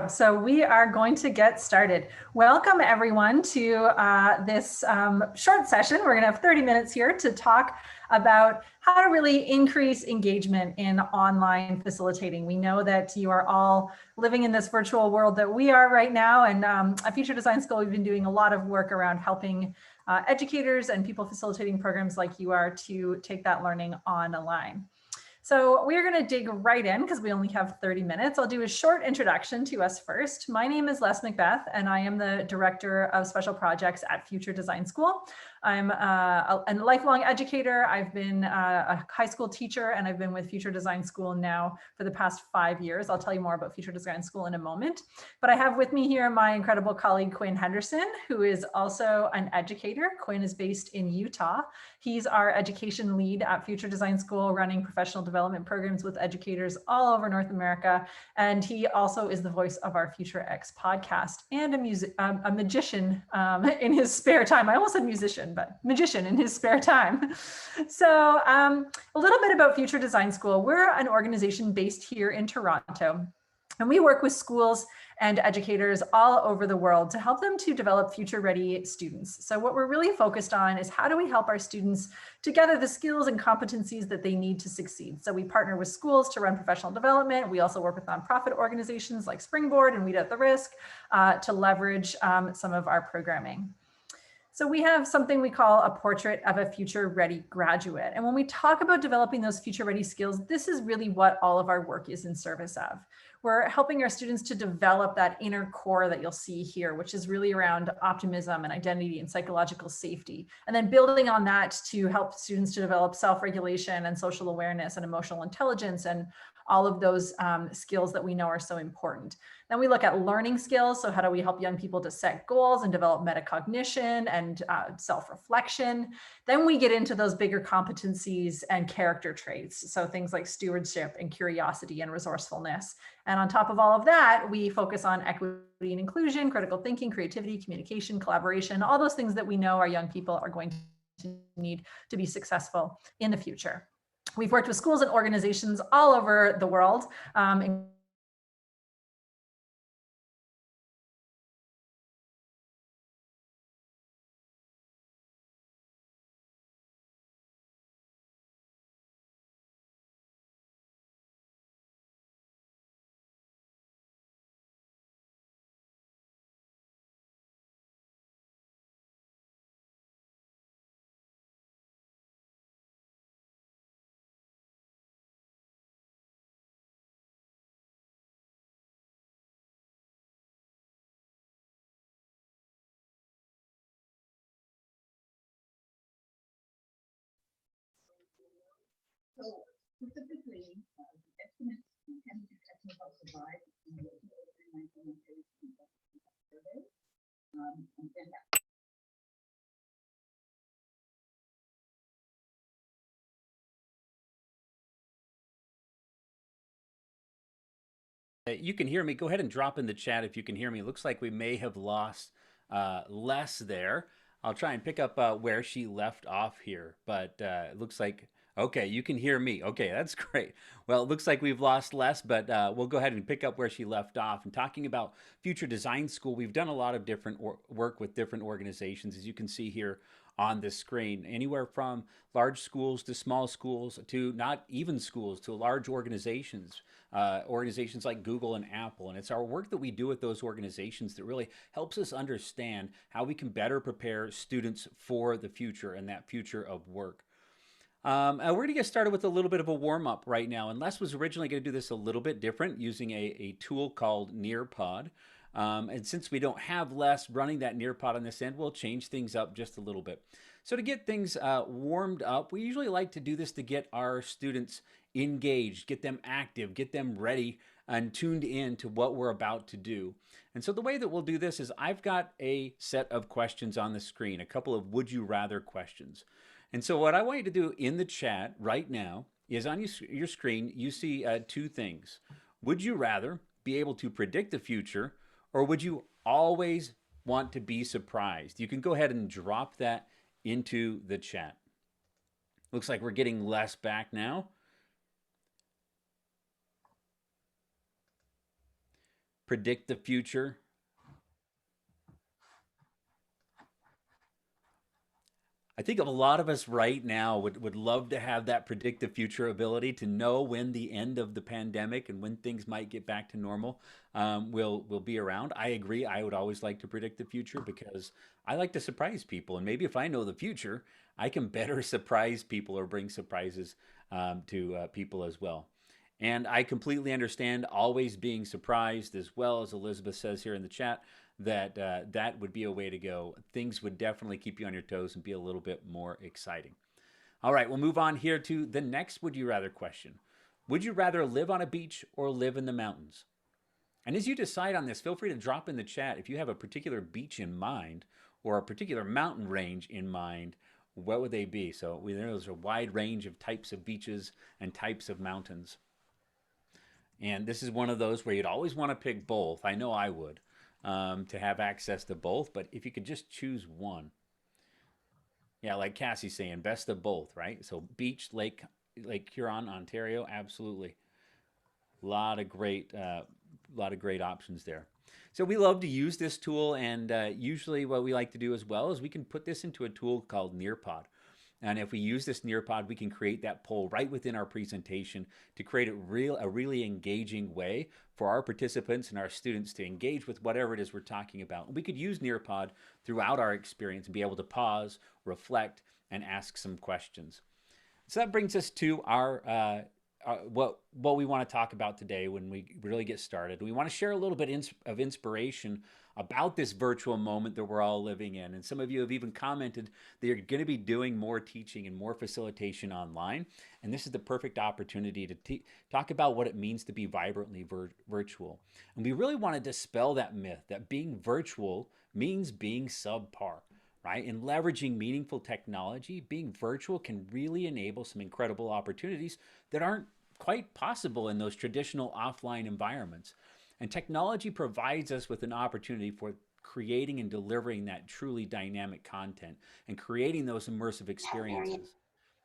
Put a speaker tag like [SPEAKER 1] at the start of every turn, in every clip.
[SPEAKER 1] So we are going to get started. Welcome everyone to this short session. We're going to have 30 minutes here to talk about how to really increase engagement in online facilitating. We know that you are all living in this virtual world that we are right now, and at Future Design School, we've been doing a lot of work around helping educators and people facilitating programs like you are to take that learning online. So we're going to dig right in because we only have 30 minutes. I'll do a short introduction to us first. My name is Les Macbeth, and I am the Director of Special Projects at Future Design School. I'm a lifelong educator. I've been a high school teacher, and I've been with Future Design School now for the past 5 years. I'll tell you more about Future Design School in a moment. But I have with me here my incredible colleague, Quinn Henderson, who is also an educator. Quinn is based in Utah. He's our education lead at Future Design School, running professional development programs with educators all over North America. And he also is the voice of our Future X podcast and a magician in his spare time. I almost said musician, but magician in his spare time. So a little bit about Future Design School. We're an organization based here in Toronto, and we work with schools and educators all over the world to help them to develop future-ready students. So what we're really focused on is how do we help our students to gather the skills and competencies that they need to succeed. So we partner with schools to run professional development. We also work with nonprofit organizations like Springboard and Weed at the Risk to leverage some of our programming. So we have something we call a portrait of a future-ready graduate. And when we talk about developing those future-ready skills, this is really what all of our work is in service of. We're helping our students to develop that inner core that you'll see here, which is really around optimism and identity and psychological safety. And then building on that to help students to develop self-regulation and social awareness and emotional intelligence and all of those skills that we know are so important. Then we look at learning skills. So how do we help young people to set goals and develop metacognition and self-reflection? Then we get into those bigger competencies and character traits. So things like stewardship and curiosity and resourcefulness. And on top of all of that, we focus on equity and inclusion, critical thinking, creativity, communication, collaboration, all those things that we know our young people are going to need to be successful in the future. We've worked with schools and organizations all over the world,
[SPEAKER 2] So specifically, estimates can be technical survive in the survey. And then
[SPEAKER 3] you can hear me. Go ahead and drop in the chat if you can hear me. It looks like we may have lost Les there. I'll try and pick up where she left off here, but it looks like, okay, you can hear me. Okay, that's great. Well, it looks like we've lost Les, but we'll go ahead and pick up where she left off. And talking about Future Design School, we've done a lot of different work with different organizations, as you can see here on the screen, anywhere from large schools to small schools to not even schools to large organizations, organizations like Google and Apple. And it's our work that we do with those organizations that really helps us understand how we can better prepare students for the future and that future of work. We're going to get started with a little bit of a warm-up right now. And Les was originally going to do this a little bit different using a tool called Nearpod. And since we don't have Les running that Nearpod on this end, we'll change things up just a little bit. So to get things warmed up, we usually like to do this to get our students engaged, get them active, get them ready and tuned in to what we're about to do. And so the way that we'll do this is I've got a set of questions on the screen, a couple of would you rather questions. And so what I want you to do in the chat right now is on your screen, you see two things. Would you rather be able to predict the future, or would you always want to be surprised? You can go ahead and drop that into the chat. Looks like we're getting Les back now. predict the future. I think a lot of us right now would love to have that predict the future ability to know when the end of the pandemic and when things might get back to normal will be around. I agree. I would always like to predict the future because I like to surprise people. And maybe if I know the future, I can better surprise people or bring surprises to people as well. And I completely understand always being surprised, as well as Elizabeth says here in the chat, that that would be a way to go. Things would definitely keep you on your toes and be a little bit more exciting. All right, we'll move on here to the next would you rather question. Would you rather live on a beach or live in the mountains? And as you decide on this, feel free to drop in the chat if you have a particular beach in mind or a particular mountain range in mind. What would they be? So there's a wide range of types of beaches and types of mountains. And this is one of those where you'd always want to pick both. I know I would, to have access to both. But if you could just choose one, yeah, like Cassie's saying, best of both, right? So beach, Lake Huron, Ontario, absolutely. Lot of great options there. So we love to use this tool, and usually what we like to do as well is we can put this into a tool called Nearpod. And if we use this Nearpod, we can create that poll right within our presentation to create a really engaging way for our participants and our students to engage with whatever it is we're talking about. And we could use Nearpod throughout our experience and be able to pause, reflect, and ask some questions. So that brings us to our what we want to talk about today when we really get started. We want to share a little bit of inspiration about this virtual moment that we're all living in. And some of you have even commented that you're going to be doing more teaching and more facilitation online. And this is the perfect opportunity to talk about what it means to be vibrantly virtual. And we really want to dispel that myth that being virtual means being subpar. Right? In leveraging meaningful technology, being virtual can really enable some incredible opportunities that aren't quite possible in those traditional offline environments. And technology provides us with an opportunity for creating and delivering that truly dynamic content and creating those immersive experiences.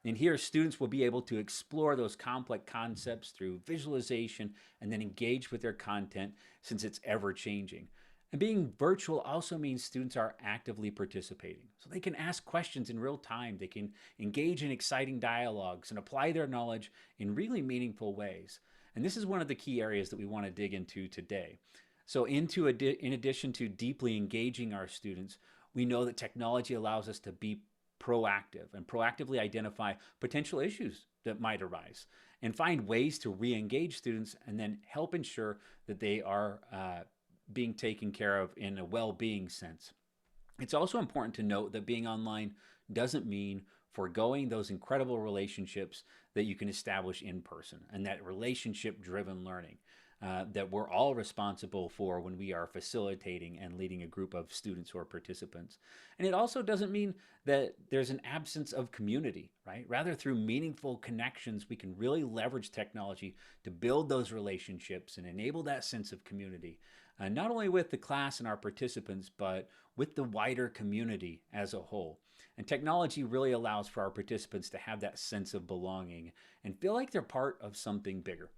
[SPEAKER 3] And here, students will be able to explore those complex concepts through visualization and then engage with their content since it's ever changing. And being virtual also means students are actively participating. So they can ask questions in real time, they can engage in exciting dialogues and apply their knowledge in really meaningful ways. And this is one of the key areas that we want to dig into today. So in addition to deeply engaging our students, we know that technology allows us to be proactive and proactively identify potential issues that might arise and find ways to re-engage students and then help ensure that they are being taken care of in a well-being sense. It's also important to note that being online doesn't mean foregoing those incredible relationships that you can establish in person and that relationship-driven learning that we're all responsible for when we are facilitating and leading a group of students or participants. And it also doesn't mean that there's an absence of community, right? Rather, through meaningful connections, we can really leverage technology to build those relationships and enable that sense of community. Not only with the class and our participants, but with the wider community as a whole. And technology really allows for our participants to have that sense of belonging and feel like they're part of something bigger.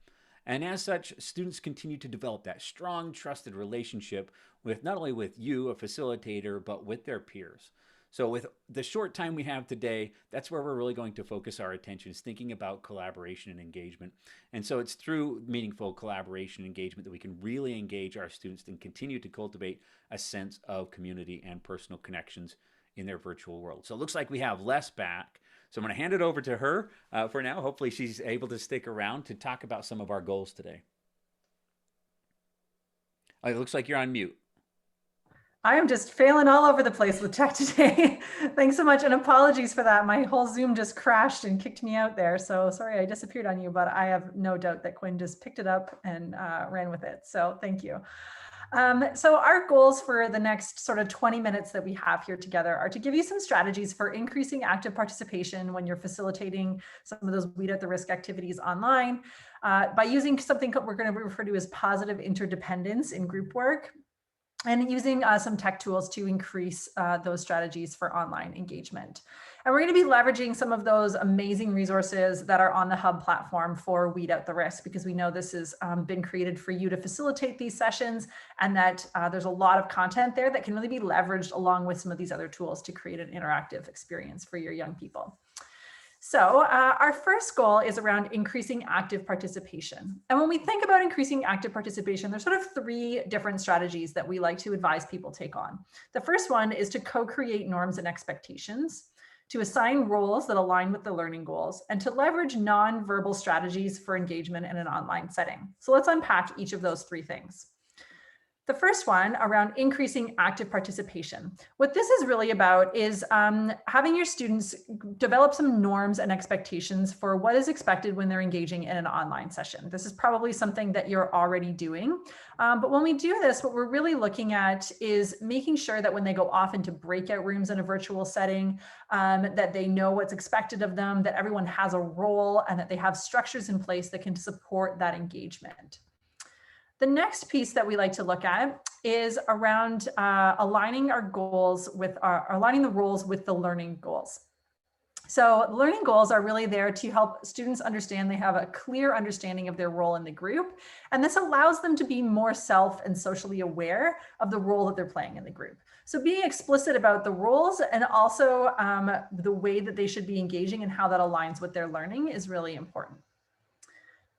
[SPEAKER 3] And as such, students continue to develop that strong, trusted relationship with not only with you, a facilitator, but with their peers. So with the short time we have today, that's where we're really going to focus our attention, is thinking about collaboration and engagement. And so it's through meaningful collaboration and engagement that we can really engage our students and continue to cultivate a sense of community and personal connections in their virtual world. So it looks like we have Les back. So I'm going to hand it over to her for now. Hopefully she's able to stick around to talk about some of our goals today. Oh, it looks like you're on mute.
[SPEAKER 1] I am just failing all over the place with tech today. Thanks so much, and apologies for that. My whole Zoom just crashed and kicked me out there. So sorry I disappeared on you, but I have no doubt that Quinn just picked it up and ran with it. So thank you. So our goals for the next sort of 20 minutes that we have here together are to give you some strategies for increasing active participation when you're facilitating some of those weed at the risk activities online by using something we're going to refer to as positive interdependence in group work. and using some tech tools to increase those strategies for online engagement. And we're going to be leveraging some of those amazing resources that are on the Hub platform for Weed Out the Risk, because we know this has been created for you to facilitate these sessions, and that there's a lot of content there that can really be leveraged along with some of these other tools to create an interactive experience for your young people. So our first goal is around increasing active participation. And when we think about increasing active participation, there's sort of 3 different strategies that we like to advise people take on. The first one is to co-create norms and expectations, to assign roles that align with the learning goals, and to leverage non-verbal strategies for engagement in an online setting. So let's unpack each of those 3 things. The first one around increasing active participation. What this is really about is having your students develop some norms and expectations for what is expected when they're engaging in an online session. This is probably something that you're already doing. But when we do this, what we're really looking at is making sure that when they go off into breakout rooms in a virtual setting, that they know what's expected of them, that everyone has a role, and that they have structures in place that can support that engagement. The next piece that we like to look at is around aligning our goals with aligning the roles with the learning goals. So learning goals are really there to help students understand they have a clear understanding of their role in the group. And this allows them to be more self and socially aware of the role that they're playing in the group. So being explicit about the roles and also the way that they should be engaging and how that aligns with their learning is really important.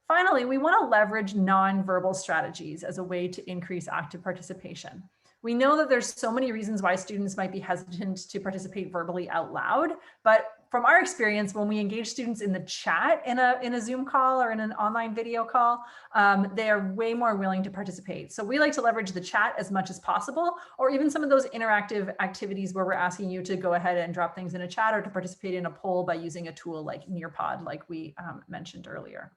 [SPEAKER 1] Finally, we want to leverage nonverbal strategies as a way to increase active participation. We know that there's so many reasons why students might be hesitant to participate verbally out loud, but from our experience, when we engage students in the chat in a Zoom call or in an online video call, they are way more willing to participate. So we like to leverage the chat as much as possible, or even some of those interactive activities where we're asking you to go ahead and drop things in a chat or to participate in a poll by using a tool like Nearpod, like we mentioned earlier.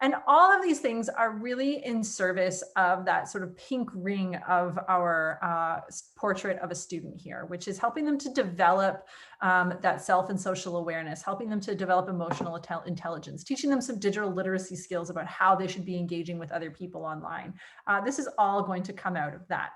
[SPEAKER 1] And all of these things are really in service of that sort of pink ring of our portrait of a student here, which is helping them to develop that self and social awareness, helping them to develop emotional intelligence, teaching them some digital literacy skills about how they should be engaging with other people online. This is all going to come out of that.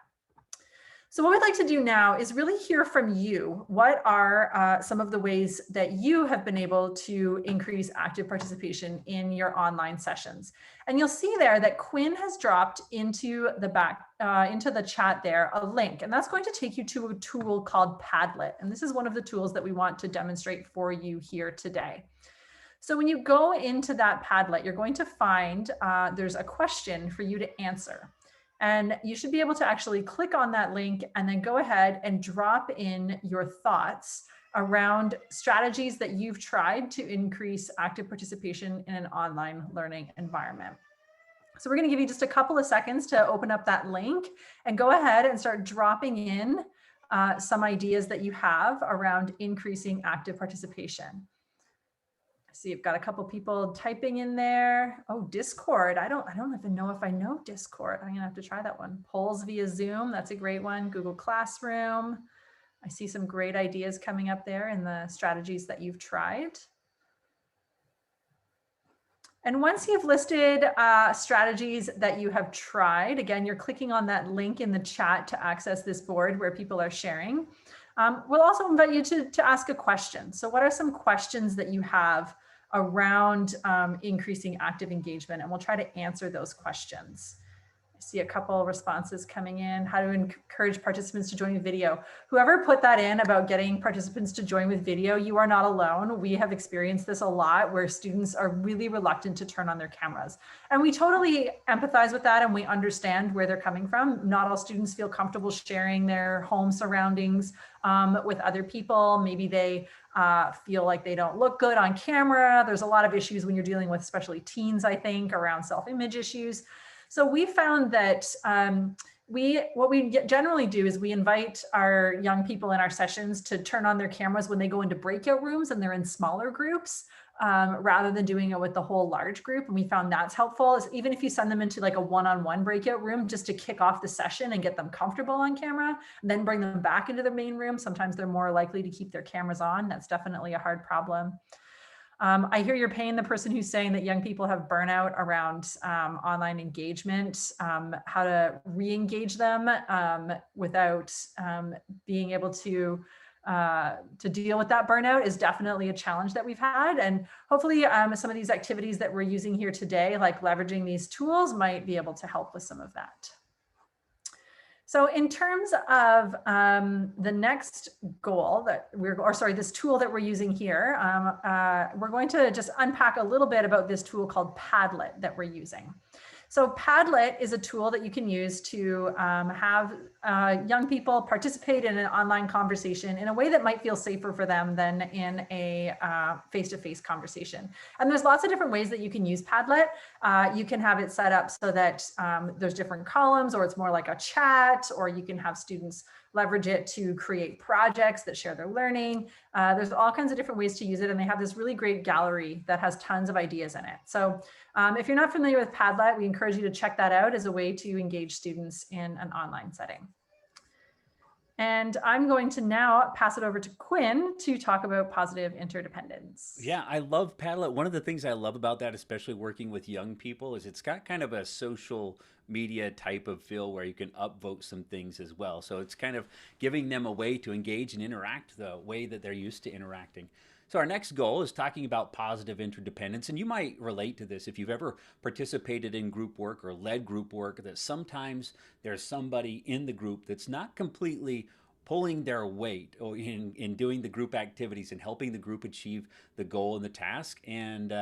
[SPEAKER 1] So what we'd like to do now is really hear from you. What are some of the ways that you have been able to increase active participation in your online sessions? And you'll see there that Quinn has dropped into the chat there a link, and that's going to take you to a tool called Padlet. And this is one of the tools that we want to demonstrate for you here today. So when you go into that Padlet, you're going to find there's a question for you to answer. And you should be able to actually click on that link and then go ahead and drop in your thoughts around strategies that you've tried to increase active participation in an online learning environment. So we're going to give you just a couple of seconds to open up that link and go ahead and start dropping in some ideas that you have around increasing active participation. See, you've got a couple people typing in there. Oh, Discord. I don't even know if I know Discord. I'm gonna have to try that one. Polls via Zoom. That's a great one. Google Classroom. I see some great ideas coming up there in the strategies that you've tried. And once you've listed strategies that you have tried, again, you're clicking on that link in the chat to access this board where people are sharing. We'll also invite you to ask a question. So what are some questions that you have around increasing active engagement? And we'll try to answer those questions. I see a couple responses coming in. How to encourage participants to join with video. Whoever put that in about getting participants to join with video, you are not alone. We have experienced this a lot where students are really reluctant to turn on their cameras. And we totally empathize with that and we understand where they're coming from. Not all students feel comfortable sharing their home surroundings with other people. Maybe they feel like they don't look good on camera. There's a lot of issues when you're dealing with especially teens, I think, around self-image issues. So we found that what we generally do is we invite our young people in our sessions to turn on their cameras when they go into breakout rooms and they're in smaller groups rather than doing it with the whole large group. And we found that's helpful, is even if you send them into like a one-on-one breakout room just to kick off the session and get them comfortable on camera, and then bring them back into the main room. Sometimes they're more likely to keep their cameras on. That's definitely a hard problem. I hear your pain, the person who's saying that young people have burnout around online engagement, how to re-engage them without being able to deal with that burnout is definitely a challenge that we've had. And hopefully some of these activities that we're using here today, like leveraging these tools, might be able to help with some of that. So in terms of the next goal that this tool that we're using here, we're going to just unpack a little bit about this tool called Padlet that we're using. So Padlet is a tool that you can use to have young people participate in an online conversation in a way that might feel safer for them than in a face-to-face conversation. And there's lots of different ways that you can use Padlet. You can have it set up so that there's different columns, or it's more like a chat, or you can have students leverage it to create projects that share their learning. There's all kinds of different ways to use it, and they have this really great gallery that has tons of ideas in it. So if you're not familiar with Padlet, we encourage you to check that out as a way to engage students in an online setting. And I'm going to now pass it over to Quinn to talk about positive interdependence.
[SPEAKER 3] Yeah, I love Padlet. One of the things I love about that, especially working with young people, is it's got kind of a social media type of feel where you can upvote some things as well. So it's kind of giving them a way to engage and interact the way that they're used to interacting. So our next goal is talking about positive interdependence, and you might relate to this if you've ever participated in group work or led group work, that sometimes there's somebody in the group that's not completely pulling their weight or in doing the group activities and helping the group achieve the goal and the task. And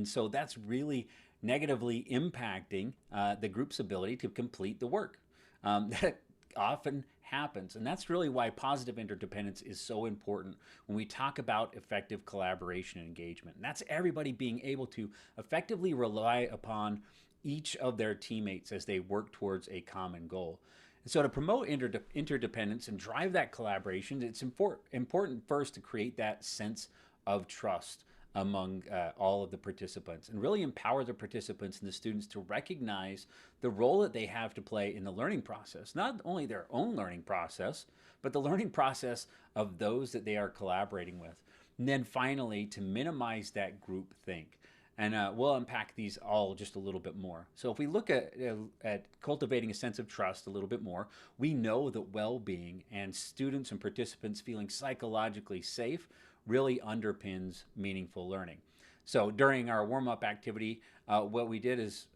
[SPEAKER 3] so that's really negatively impacting the group's ability to complete the work. That often happens. And that's really why positive interdependence is so important when we talk about effective collaboration and engagement. And that's everybody being able to effectively rely upon each of their teammates as they work towards a common goal. And so to promote interdependence and drive that collaboration, it's important first to create that sense of trust among all of the participants, and really empower the participants and the students to recognize the role that they have to play in the learning process, not only their own learning process, but the learning process of those that they are collaborating with. And then finally, to minimize that group think. And we'll unpack these all just a little bit more. So if we look at cultivating a sense of trust a little bit more, we know that well-being and students and participants feeling psychologically safe really underpins meaningful learning. So during our warm-up activity, what we did is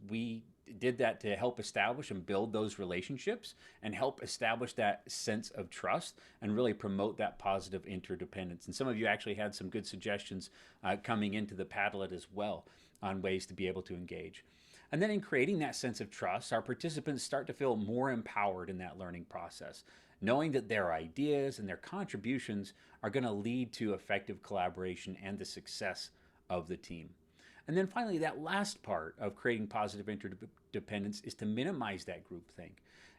[SPEAKER 3] we did that to help establish and build those relationships and help establish that sense of trust and really promote that positive interdependence. And some of you actually had some good suggestions coming into the Padlet as well on ways to be able to engage. And then in creating that sense of trust, our participants start to feel more empowered in that learning process, knowing that their ideas and their contributions are going to lead to effective collaboration and the success of the team. And then finally, that last part of creating positive interdependence is to minimize that groupthink.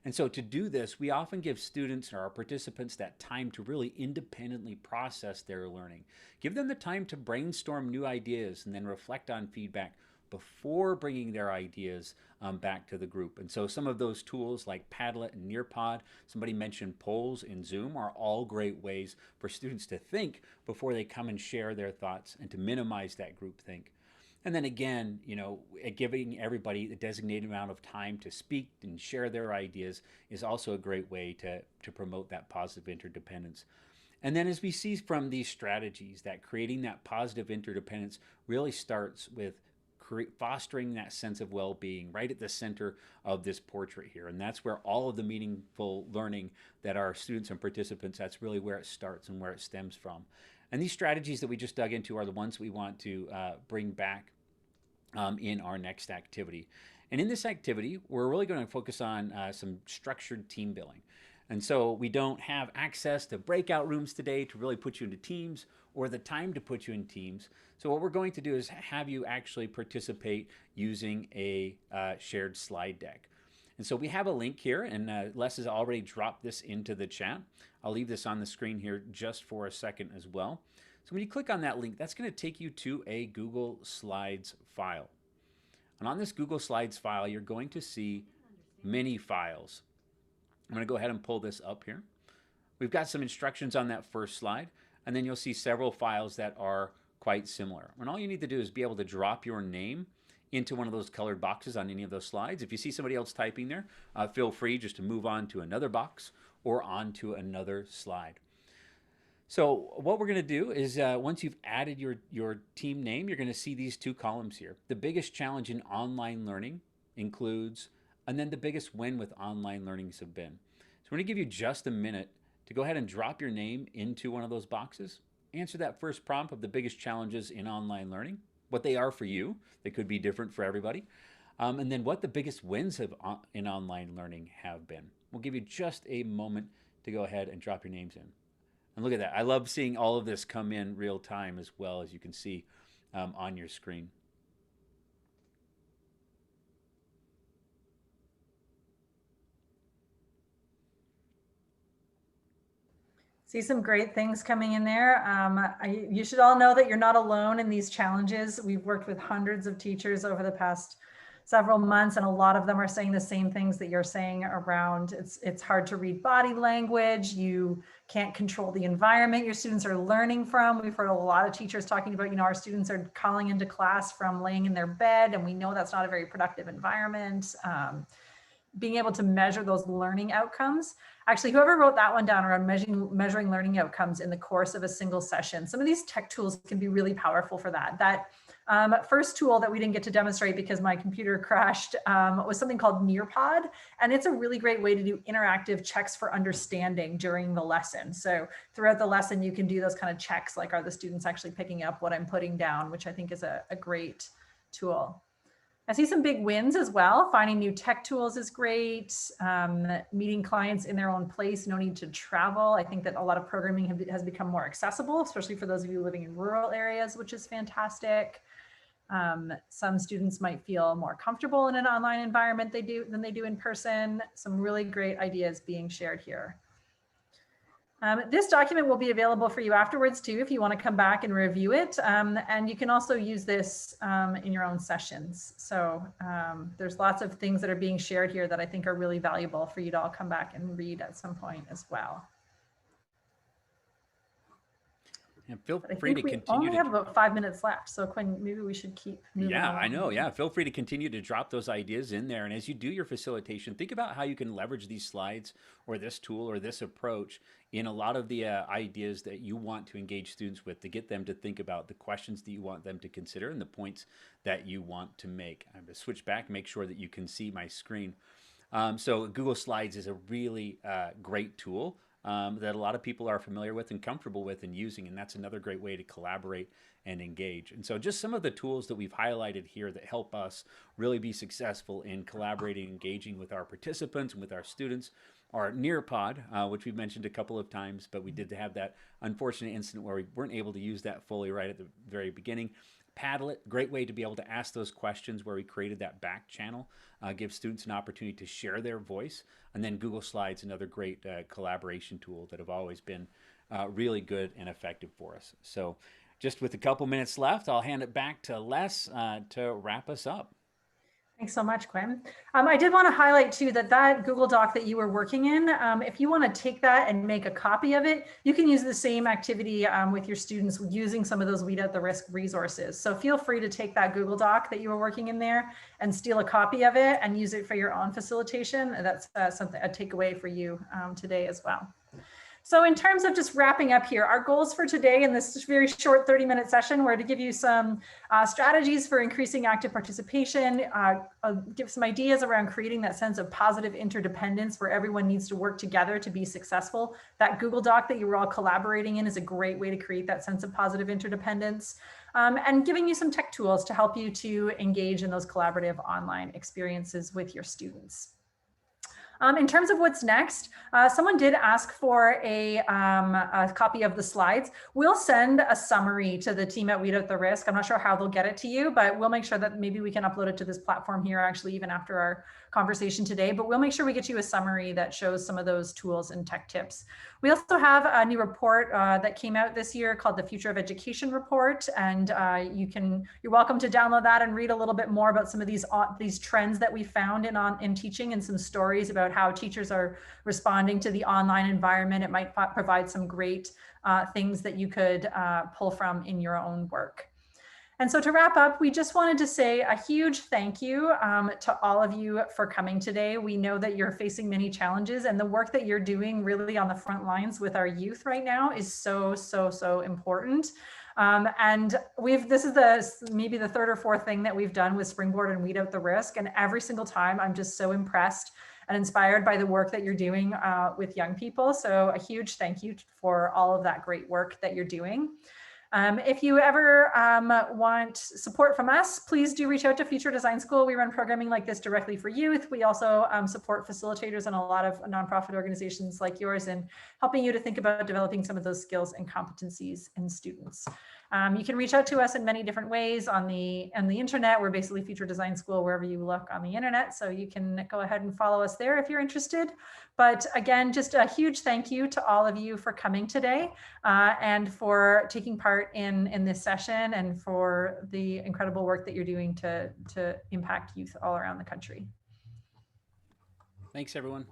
[SPEAKER 3] And so to do this, we often give students or our participants that time to really independently process their learning. Give them the time to brainstorm new ideas and then reflect on feedback before bringing their ideas back to the group. And so some of those tools like Padlet and Nearpod, somebody mentioned polls in Zoom, are all great ways for students to think before they come and share their thoughts and to minimize that groupthink. And then again, giving everybody the designated amount of time to speak and share their ideas is also a great way to promote that positive interdependence. And then as we see from these strategies, that creating that positive interdependence really starts with fostering that sense of well-being right at the center of this portrait here. And that's where all of the meaningful learning that our students and participants, that's really where it starts and where it stems from. And these strategies that we just dug into are the ones we want to bring back in our next activity. And in this activity, we're really going to focus on some structured team building. And so we don't have access to breakout rooms today to really put you into teams or the time to put you in teams. So what we're going to do is have you actually participate using a shared slide deck. And so we have a link here, and Les has already dropped this into the chat. I'll leave this on the screen here just for a second as well. So when you click on that link, that's going to take you to a Google Slides file. And on this Google Slides file, you're going to see many files. I'm going to go ahead and pull this up here. We've got some instructions on that first slide, and then you'll see several files that are quite similar. And all you need to do is be able to drop your name into one of those colored boxes on any of those slides. If you see somebody else typing there, feel free just to move on to another box or onto another slide. So what we're going to do is once you've added your team name, you're going to see these two columns here. The biggest challenge in online learning includes, and then the biggest win with online learnings have been. So we're going to give you just a minute to go ahead and drop your name into one of those boxes. Answer that first prompt of the biggest challenges in online learning, what they are for you. They could be different for everybody. And then what the biggest wins in online learning have been. We'll give you just a moment to go ahead and drop your names in. And look at that. I love seeing all of this come in real time as well, as you can see on your screen.
[SPEAKER 1] See some great things coming in there. You should all know that you're not alone in these challenges. We've worked with hundreds of teachers over the past several months, and a lot of them are saying the same things that you're saying around it's hard to read body language. You can't control the environment your students are learning from. We've heard a lot of teachers talking about, our students are calling into class from laying in their bed, and we know that's not a very productive environment. Being able to measure those learning outcomes. Actually, whoever wrote that one down around measuring learning outcomes in the course of a single session, some of these tech tools can be really powerful for that. That first tool that we didn't get to demonstrate because my computer crashed was something called Nearpod. And it's a really great way to do interactive checks for understanding during the lesson. So throughout the lesson, you can do those kind of checks, like are the students actually picking up what I'm putting down, which I think is a great tool. I see some big wins as well. Finding new tech tools is great. Meeting clients in their own place, no need to travel. I think that a lot of programming has become more accessible, especially for those of you living in rural areas, which is fantastic. Some students might feel more comfortable in an online environment than they do in person. Some really great ideas being shared here. This document will be available for you afterwards too, if you want to come back and review it. And you can also use this in your own sessions. So there's lots of things that are being shared here that I think are really valuable for you to all come back and read at some point as well.
[SPEAKER 3] And feel free to continue.
[SPEAKER 1] We only have about 5 minutes left, so Quinn, maybe we should keep moving
[SPEAKER 3] Yeah,
[SPEAKER 1] along.
[SPEAKER 3] I know. Yeah, feel free to continue to drop those ideas in there. And as you do your facilitation, think about how you can leverage these slides or this tool or this approach in a lot of the ideas that you want to engage students with, to get them to think about the questions that you want them to consider and the points that you want to make. I'm going to switch back, make sure that you can see my screen. So Google Slides is a really great tool that a lot of people are familiar with and comfortable with and using, and that's another great way to collaborate and engage. And so just some of the tools that we've highlighted here that help us really be successful in collaborating, engaging with our participants and with our students are Nearpod, which we've mentioned a couple of times, but we did have that unfortunate incident where we weren't able to use that fully right at the very beginning. Padlet, great way to be able to ask those questions where we created that back channel, give students an opportunity to share their voice. And then Google Slides, another great collaboration tool that have always been really good and effective for us. So just with a couple minutes left, I'll hand it back to Les to wrap us up.
[SPEAKER 1] Thanks so much, Quinn. I did want to highlight too that Google Doc that you were working in, if you want to take that and make a copy of it, you can use the same activity with your students using some of those Weed Out the Risk resources. So feel free to take that Google Doc that you were working in there and steal a copy of it and use it for your own facilitation. And that's a takeaway for you today as well. So in terms of just wrapping up here, our goals for today in this very short 30-minute session were to give you some strategies for increasing active participation, give some ideas around creating that sense of positive interdependence where everyone needs to work together to be successful. That Google Doc that you were all collaborating in is a great way to create that sense of positive interdependence, and giving you some tech tools to help you to engage in those collaborative online experiences with your students. In terms of what's next, someone did ask for a copy of the slides. We'll send a summary to the team at Weed Out the Risk. I'm not sure how they'll get it to you, but we'll make sure that maybe we can upload it to this platform here, actually, even after our conversation today. But we'll make sure we get you a summary that shows some of those tools and tech tips. We also have a new report that came out this year called the Future of Education Report, and you're welcome to download that and read a little bit more about some of these trends that we found in teaching and some stories about about how teachers are responding to the online environment. It might provide some great things that you could pull from in your own work. And so to wrap up, we just wanted to say a huge thank you to all of you for coming today. We know that you're facing many challenges, and the work that you're doing really on the front lines with our youth right now is so, so, so important. And this is maybe the third or fourth thing that we've done with Springboard and Weed Out the Risk. And every single time I'm just so impressed and inspired by the work that you're doing with young people. So a huge thank you for all of that great work that you're doing. If you ever want support from us, please do reach out to Future Design School. We run programming like this directly for youth. We also support facilitators and a lot of nonprofit organizations like yours in helping you to think about developing some of those skills and competencies in students. You can reach out to us in many different ways on the internet. We're basically Future Design School wherever you look on the internet. So you can go ahead and follow us there if you're interested. But again, just a huge thank you to all of you for coming today and for taking part in this session and for the incredible work that you're doing to impact youth all around the country.
[SPEAKER 3] Thanks, everyone.